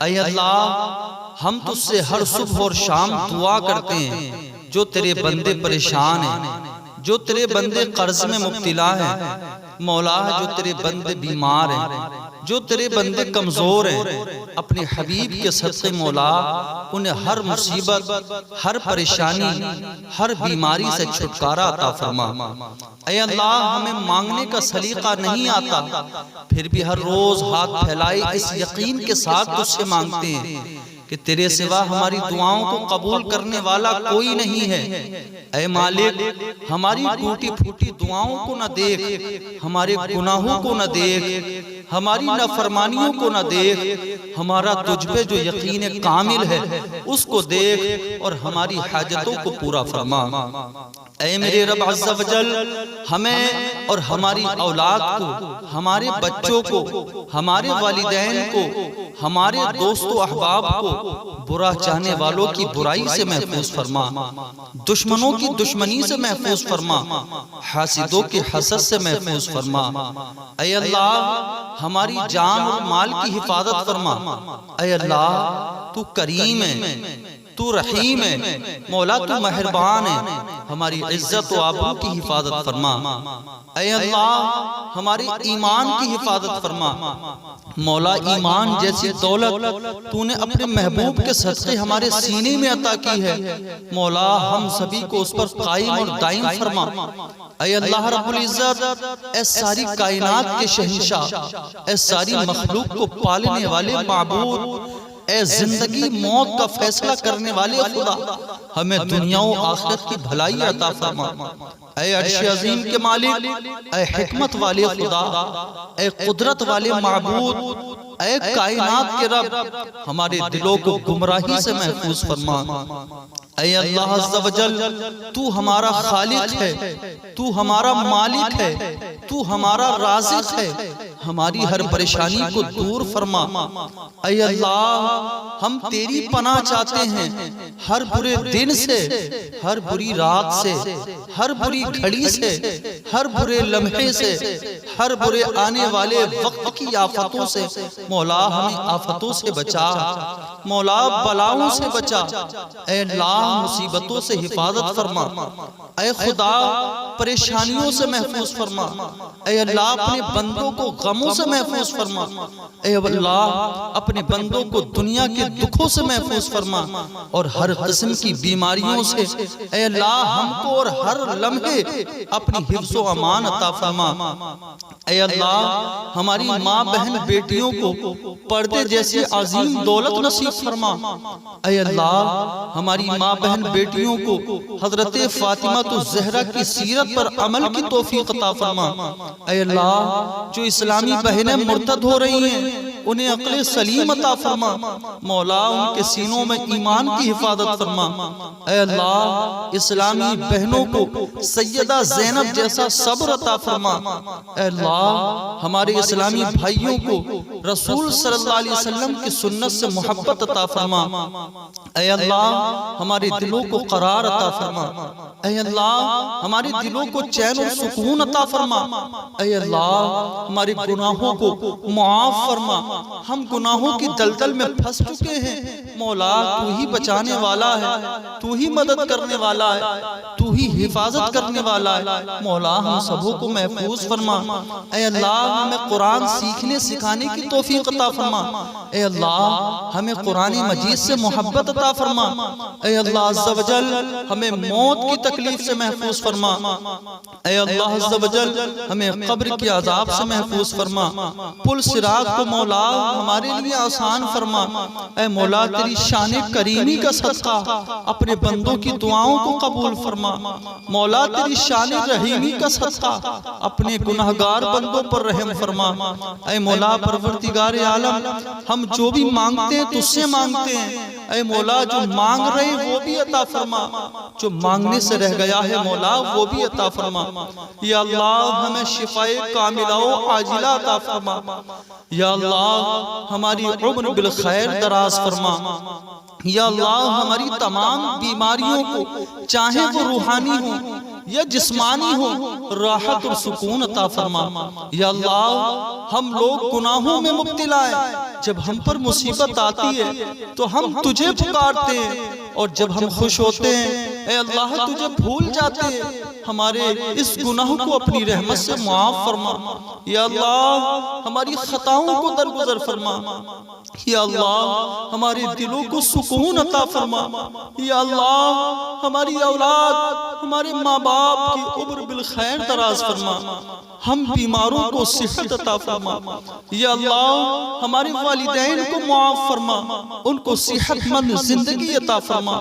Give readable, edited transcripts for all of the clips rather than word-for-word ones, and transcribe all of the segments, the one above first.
اے اللہ ہم تجھ سے ہر صبح اور شام دعا کرتے ہیں، جو تیرے بندے پریشان ہیں، جو تیرے بندے قرض میں مبتلا ہیں، مولا جو تیرے بندے بیمار ہیں، جو تیرے بندے کمزور ہیں، اپنے حبیب کے صدقے مولا انہیں ہر مصیبت، ہر پریشانی، ہر بیماری سے چھٹکارا عطا فرما۔ اے اللہ ہمیں مانگنے کا سلیقہ نہیں آتا، پھر بھی ہر روز ہاتھ پھیلائے اس یقین کے ساتھ تجھ سے مانگتے ہیں کہ تیرے سوا ہماری دعاؤں کو قبول کرنے والا کوئی نہیں ہے۔ اے مالک ہماری ٹوٹی پھوٹی دعاؤں کو نہ دیکھ، ہمارے گناہوں کو نہ دیکھ، ہماری نافرمانیوں کو نہ دیکھ، ہمارا تجھ پہ جو یقین کامل ہے اس کو دیکھ اور ہماری حاجتوں کو پورا فرما۔ اے میرے رب عز و جل ہمیں اور ہماری اولاد کو، ہمارے بچوں کو، ہمارے والدین کو، ہمارے دوست و احباب کو برا چاہنے والوں کی برائی سے محفوظ فرما، دشمنوں کی دشمنی سے محفوظ فرما، حاسدوں کے حسد سے محفوظ فرما۔ اے اللہ ہماری جان اور مال کی حفاظت فرما۔ اے اللہ تو کریم ہے، تو رحیم ہے، مولا تو مہربان ہے، ہماری عزت و آبرو کی حفاظت فرما۔ اے اللہ ہمارے ایمان کی حفاظت فرما، مولا ایمان جیسی دولت تو نے اپنے محبوب کے صدقے ہمارے سینے میں عطا کی ہے، مولا ہم سبھی کو اس پر قائم اور دائم فرما۔ اے اللہ رب العزت اے ساری کائنات کے شہنشاہ، اے ساری مخلوق کو پالنے والے معبود، اے زندگی موت کا فیصلہ کرنے والے خدا، ہمیں دنیا و آخرت کی بھلائی عطا فرما۔ اے عرش عظیم کے مالک، اے حکمت والے خدا، اے قدرت والے معبود، اے کائنات کے رب، ہمارے دلوں کو گمراہی سے محفوظ فرما۔ اے اللہ عز و جل تو ہمارا خالق ہے، تو ہمارا مالک ہے، تو ہمارا رازق ہے، ہماری ہر پریشانی کو دور فرما۔ اے اللہ ہم تیری پناہ چاہتے ہیں، ہر برے دن سے، ہر بری رات سے، ہر بری گھڑی سے، ہر برے لمحے سے، ہر برے آنے والے وقت کی آفتوں سے، مولا ہمیں آفتوں سے بچا، مولا بلاؤں سے بچا، اے اللہ مصیبتوں سے حفاظت فرما، اے خدا پریشانیوں سے محفوظ فرما، اے اللہ اپنے بندوں کو غموں سے محفوظ فرما، اے اللہ اپنے بندوں کو دنیا کے دکھوں سے محفوظ فرما اور ہر قسم کی بیماریوں سے، اے اللہ ہم کو اور ہر لمحے اپنی حفظ و امان عطا فرما۔ اے اللہ ہماری ماں بہن بیٹیوں کو پردے جیسی عظیم دولت نصیب فرما۔ اے اللہ ہماری ماں بہن بیٹیوں کو حضرت فاطمہ الزہرا کی سیرت پر عمل کی توفیق عطا فرما۔ اے اللہ جو اسلامی بہنیں مرتد ہو رہی ہیں انہیں عقل سلیم عطا فرما، مولا ان کے سینوں میں ایمان کی حفاظت فرما۔ اے اللہ اسلامی بہنوں کو سیدہ زینب جیسا صبر عطا فرما۔ اے اللہ ہمارے اسلامی بھائیوں کو رسول صلی اللہ علیہ وسلم کی سنت سے محبت عطا فرما۔ اے اللہ ہمارے دلوں کو قرار عطا فرما۔ اے اللہ ہمارے دلوں کو چین و سکون عطا فرما۔ اے اللہ ہمارے گناہوں کو معاف فرما، ہم گناہوں کی دلدل میں پھنس چکے ہیں، مولا تو ہی بچانے والا ہے، تو ہی مدد کرنے والا ہے، تو ہی حفاظت کرنے والا ہے، مولا ہم سبوں کو محفوظ فرما۔ اے اللہ ہمیں قرآن سیکھنے سکھانے کی توفیق عطا فرما۔ اے اللہ ہمیں قرآن مجید سے محبت عطا فرما۔ اے اللہ عز و جل ہمیں موت کی تکلیف سے محفوظ فرما۔ اے اللہ عز و جل ہمیں قبر کی عذاب سے محفوظ فرما۔ پل صراط کو مولا ہمارے لیے آسان فرما۔ اے مولا تیری شان کریمی کا صدقہ اپنے بندوں کی دعاؤں کو قبول فرما۔ مولا تیری شان رحیمی کا صدقہ اپنے گناہگار بندوں پر رحم فرما۔ اے مولا پروردگار عالم ہم جو بھی مانگتے ہیں تجھ سے مانگتے ہیں، اے مولا جو مانگ رہے وہ بھی عطا فرما، جو مانگنے سے رہ گیا ہے مولا وہ بھی عطا فرما۔ یا اللہ ہمیں شفائے کاملہ و عاجلہ عطا فرما۔ یا اللہ اللہ ہماری عمر بالخیر دراز فرما، یا اللہ ہماری تمام بیماریوں کو چاہے وہ روحانی ہو یا جسمانی ہو راحت اور سکون عطا فرما۔ یا اللہ ہم لوگ گناہوں میں مبتلا ہیں، جب ہم پر مصیبت آتی ہے تو ہم تجھے پکارتے ہیں، اور جب ہم خوش ہوتے ہیں اے اللہ تجھے بھول جاتے ہیں۔ ہمارے اس گناہ کو اپنی رحمت سے معاف فرما۔ یا اللہ ہماری خطاؤں کو درگزر فرما۔ یا اللہ ہمارے دلوں کو سکون عطا فرما۔ یا اللہ ہماری اولاد، ہمارے ماں باپ کی عمر بالخیر دراز فرما، ہم بیماروں کو صحت عطا فرما۔ یا اللہ ہمارے والدین کو معاف فرما، ان کو صحت مند زندگی عطا فرما۔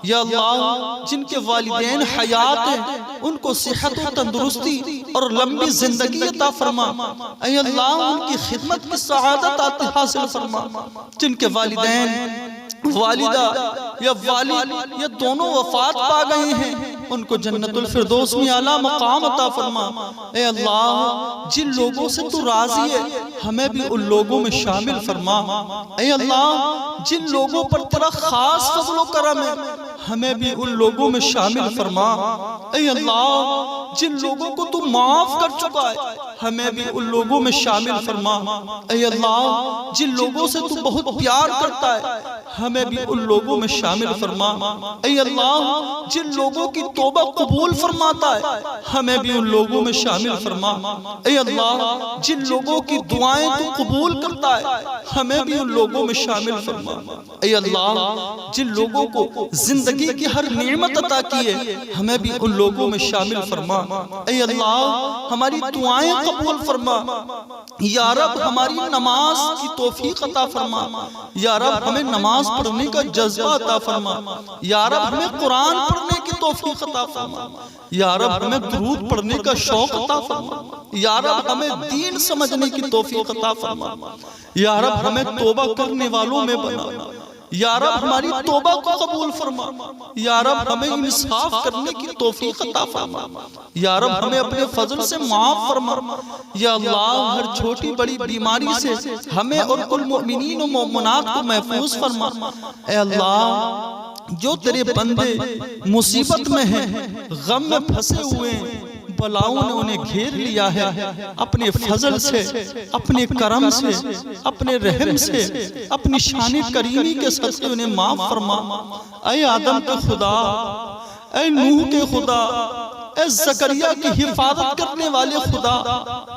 یا اللہ جن کے والدین حیات ہیں ان کو صحت و تندرستی اور لمبی زندگی عطا فرما۔ اے اللہ ان کی خدمت کی سعادت حاصل فرما۔ جن کے والدین، والدہ یا والد یا دونوں وفات پا گئے ہیں ان کو جنت الفردوس میں اعلیٰ مقام عطا فرما۔ اے اللہ جن لوگوں سے تو راضی ہے ہمیں بھی ان لوگوں میں شامل فرما۔ اے اللہ جن لوگوں پر تیرا خاص فضل و کرم ہے ہمیں بھی ان لوگوں میں شامل فرما۔ اے اللہ جن لوگوں کو تو معاف کر چکا ہے ہمیں بھی ان لوگوں میں شامل فرما۔ اے اللہ جن لوگوں سے تو بہت پیار کرتا ہے ہمیں بھی ان لوگوں میں شامل فرما۔ اے اللہ جن لوگوں کی توبہ قبول فرماتا ہے ہمیں بھی ان لوگوں میں شامل فرما۔ اے اللہ جن لوگوں کی دعائیں تو قبول کرتا ہے ہمیں بھی ان لوگوں میں شامل فرما۔ اے اللہ جن لوگوں کو زندگی کی ہر نعمت عطا کی ہے ہمیں بھی ان لوگوں میں شامل فرما۔ اے اللہ ہماری دعائیں قبول فرما۔ یا رب ہماری نماز کی توفیق عطا فرما۔ یا رب ہمیں نماز پڑھنے کا جذبہ عطا فرما۔ یا رب ہمیں قرآن پڑھنے کی توفیق عطا فرما۔ یا رب ہمیں درود پڑھنے کا شوق عطا فرما۔ یا رب ہمیں دین سمجھنے کی توفیق عطا فرما۔ یا رب ہمیں توبہ کرنے والوں میں بنا۔ یا رب ہماری توبہ کو قبول فرما۔ یا رب ہمیں انصاف کرنے کی توفیق عطا فرما۔ یا رب ہمیں اپنے فضل سے معاف فرما۔ یا اللہ ہر چھوٹی بڑی بیماری سے ہمیں اور کل مؤمنین و مومنات کو محفوظ فرما۔ اے اللہ جو تیرے بندے مصیبت میں ہیں، غم میں پھنسے ہوئے ہیں، بلاؤں نے انہیں گھیر لیا ہے، اپنے فضل سے، اپنے کرم سے، اپنے رحم سے، اپنی شان کریمی کے صدقے انہیں معاف فرما۔ اے آدم کے خدا، اے نوح کے خدا، اے زکریا کی حفاظت کرنے والے خدا،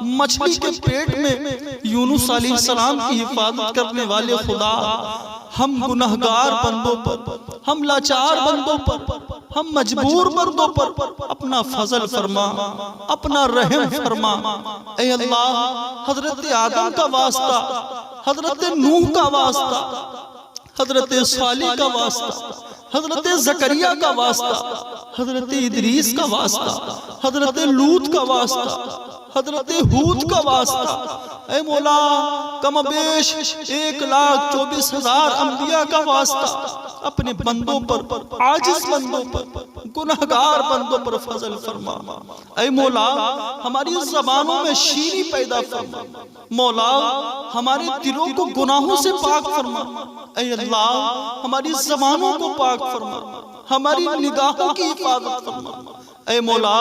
مچھلی کے پیٹ میں یونس علیہ السلام کی حفاظت کرنے والے خدا، ہم گناہگار بندوں پر، ہم لاچار بندوں پر، ہم مجبور بندوں پر اپنا فضل فرما، اپنا رحم فرما۔ اے اللہ حضرت آدم کا واسطہ، حضرت نوح کا واسطہ، حضرت صالح کا واسطہ، حضرت زکریا کا واسطہ، حضرت ادریس کا واسطہ، حضرت لوط کا واسطہ، حضرت ہود کا واسطہ، اے مولا کم بیش 1,24,000 انبیاء کا واسطہ، اپنے بندوں پر، عاجز بندوں پر، گناہگار بندوں پر فضل فرما۔ اے مولا ہماری زبانوں میں شیریں پیدا فرما۔ مولا ہمارے دلوں کو گناہوں سے پاک فرما۔ اے اللہ ہماری زبانوں کو پاک فرما، ہماری نگاہوں کی حفاظت فرما۔ اے مولا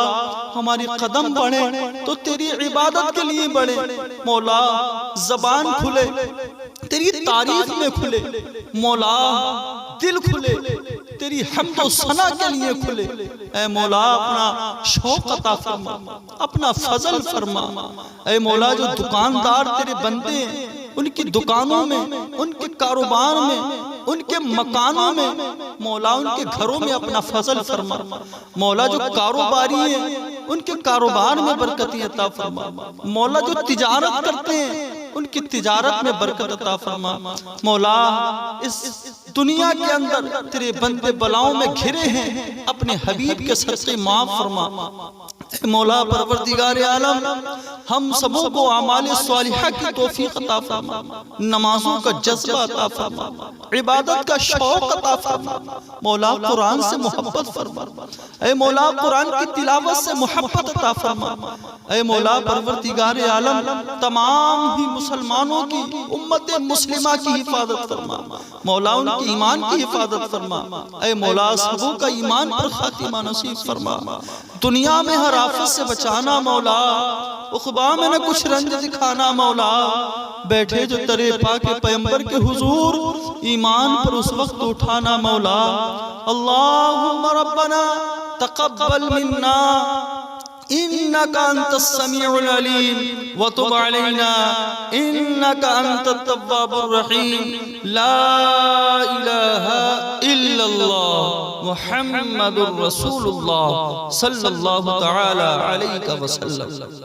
ہماری قدم بڑھے تو تیری عبادت کے لیے بڑھے۔ مولا زبان کھلے تیری تعریف میں کھلے، مولا دل کھلے تیری حمد و ثنا کے لیے کھلے۔ اے مولا اپنا شوق عطا فرما، اپنا فضل فرما۔ اے مولا جو دکاندار تیرے بندے ہیں ان کی دکانوں میں، ان کے کاروبار میں، ان کے مکانوں میں، مولا ان کے گھروں میں اپنا فضل فرما۔ مولا جو کاروباری ہیں ان کے کاروبار میں برکت عطا فرما۔ مولا جو تجارت کرتے ہیں ان کی تجارت میں برکت عطا فرما۔ مولا اس دنیا کے اندر تیرے بندے بلاؤں میں گھرے ہیں، اپنے حبیب کے صدقے معاف فرما۔ اے مولا پروردگار عالم، ہم سبوں کو اعمال صالحہ کی توفیق عطا فرما، نمازوں کا جذبہ عطا فرما، عبادت کا شوق عطا فرما، مولا قرآن سے محبت فرما، اے مولا قرآن کی تلاوت سے محبت عطا فرما، اے مولا پروردگار عالم تمام ہی مسلمانوں کی امت مسلمہ کی حفاظت فرما، مولا ان کی ایمان کی حفاظت فرما، اے مولا سبوں کا ایمان پر خاتمہ نصیب فرما، دنیا میں ہر آفت سے بچانا مولا، عقبہ میں نہ کچھ رنج دکھانا مولا، بیٹھے جو تیرے پاک پیغمبر کے حضور ایمان پر اس وقت اٹھانا مولا، اللہم ربنا تقبل منا انکا انت السمیع العلیم وتب علینا انکا انت التواب الرحیم، لا الہ الا اللہ محمد الرسول اللہ صلی اللہ تعالی علیہ وسلم۔